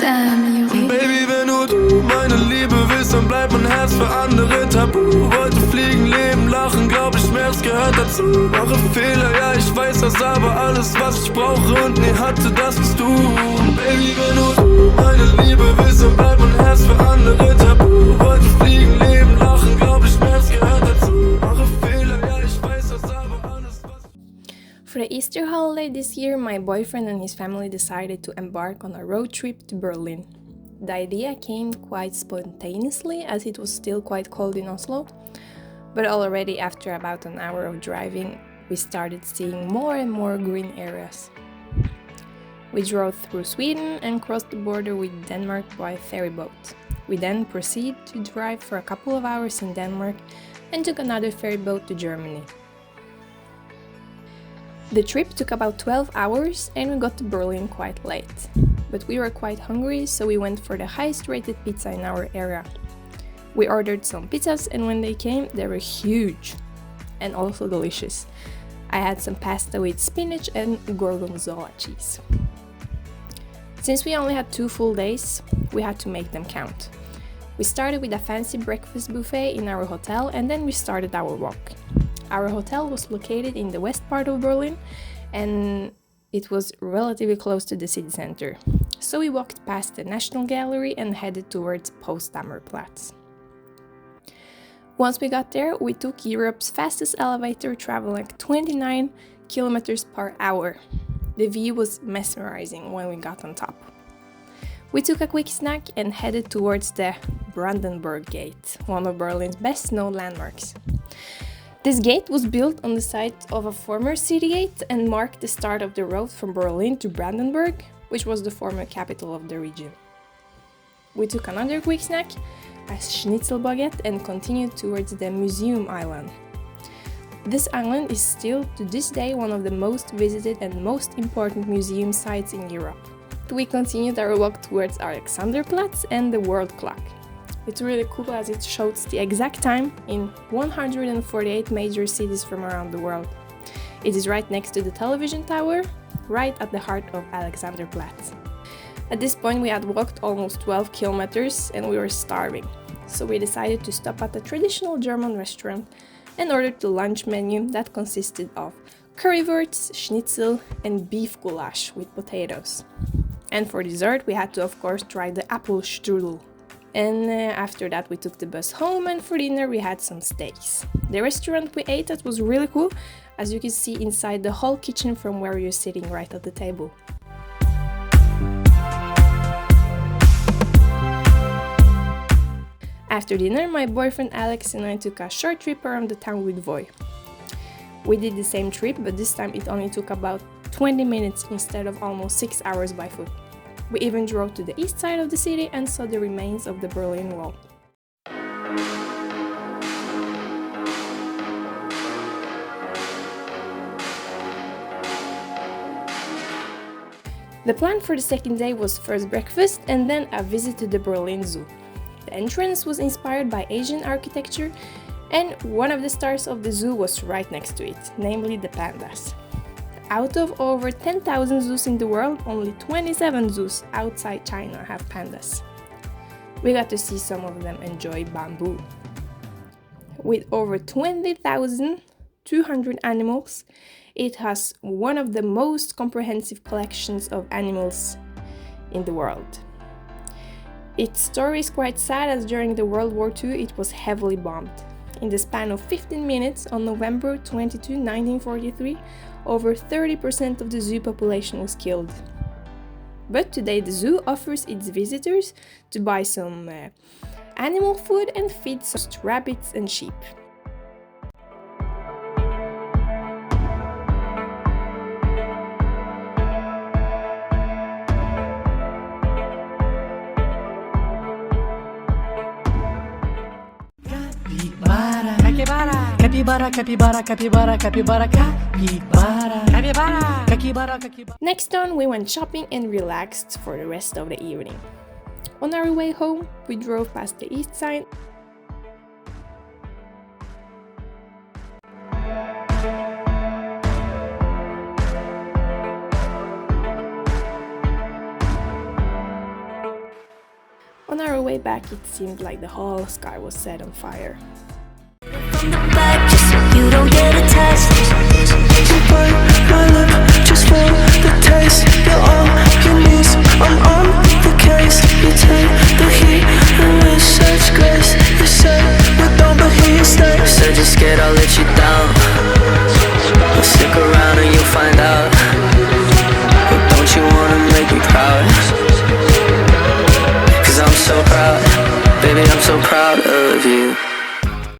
Baby, wenn nur du meine Liebe willst, dann bleibt mein Herz für andere tabu. Wollte fliegen, leben, lachen, glaub ich, Schmerz gehört dazu. Mache Fehler, ja, ich weiß das, aber alles, was ich brauche und nie hatte, das bist du. Baby, wenn nur du meine Liebe willst, dann bleibt mein Herz für andere tabu. Wollte fliegen, leben, lachen, glaub ich, Schmerz gehört dazu. Mache Fehler, ja, ich weiß das, aber alles, was... For the Easter holiday this year, my boyfriend and his family decided to embark on a road trip to Berlin. The idea came quite spontaneously as it was still quite cold in Oslo, but already after about an hour of driving, we started seeing more and more green areas. We drove through Sweden and crossed the border with Denmark by ferry boat. We then proceeded to drive for a couple of hours in Denmark and took another ferry boat to Germany. The trip took about 12 hours and we got to Berlin quite late. But we were quite hungry, so we went for the highest rated pizza in our area. We ordered some pizzas and when they came, they were huge and also delicious. I had some pasta with spinach and gorgonzola cheese. Since we only had 2 full days, we had to make them count. We started with a fancy breakfast buffet in our hotel and then we started our walk. Our hotel was located in the west part of Berlin and it was relatively close to the city center. So we walked past the National Gallery and headed towards Potsdamer Platz. Once we got there, we took Europe's fastest elevator traveling like 29 kilometers per hour. The view was mesmerizing when we got on top. We took a quick snack and headed towards the Brandenburg Gate, one of Berlin's best known landmarks. This gate was built on the site of a former city gate and marked the start of the road from Berlin to Brandenburg, which was the former capital of the region. We took another quick snack, a schnitzel baguette, and continued towards the Museum Island. This island is still to this day one of the most visited and most important museum sites in Europe. We continued our walk towards Alexanderplatz and the World Clock. It's really cool as it shows the exact time in 148 major cities from around the world. It is right next to the television tower, right at the heart of Alexanderplatz. At this point we had walked almost 12 kilometers and we were starving, so we decided to stop at a traditional German restaurant and ordered the lunch menu that consisted of currywurst, schnitzel and beef goulash with potatoes. And for dessert we had to of course try the Apfelstrudel. And after that we took the bus home and for dinner we had some steaks. The restaurant we ate at was really cool, as you can see inside the whole kitchen from where you're sitting right at the table. After dinner, my boyfriend Alex and I took a short trip around the town with Voi. We did the same trip, but this time it only took about 20 minutes instead of almost 6 hours by foot. We even drove to the east side of the city and saw the remains of the Berlin Wall. The plan for the second day was first breakfast and then a visit to the Berlin Zoo. The entrance was inspired by Asian architecture and one of the stars of the zoo was right next to it, namely the pandas. Out of over 10,000 zoos in the world, only 27 zoos outside China have pandas. We got to see some of them enjoy bamboo. With over 20,200 animals, it has one of the most comprehensive collections of animals in the world. Its story is quite sad as during the World War II it was heavily bombed. In the span of 15 minutes on November 22, 1943, over 30% of the zoo population was killed. But today the zoo offers its visitors to buy some animal food and feed some rabbits and sheep. Capybara, capybara, capybara, capybara, capybara, capybara, capybara, capybara. Next on, we went shopping and relaxed for the rest of the evening. On our way home, we drove past the east side. On our way back, it seemed like the whole sky was set on fire. From the back, just so you don't get a taste. You bite my lip just for the taste. You're all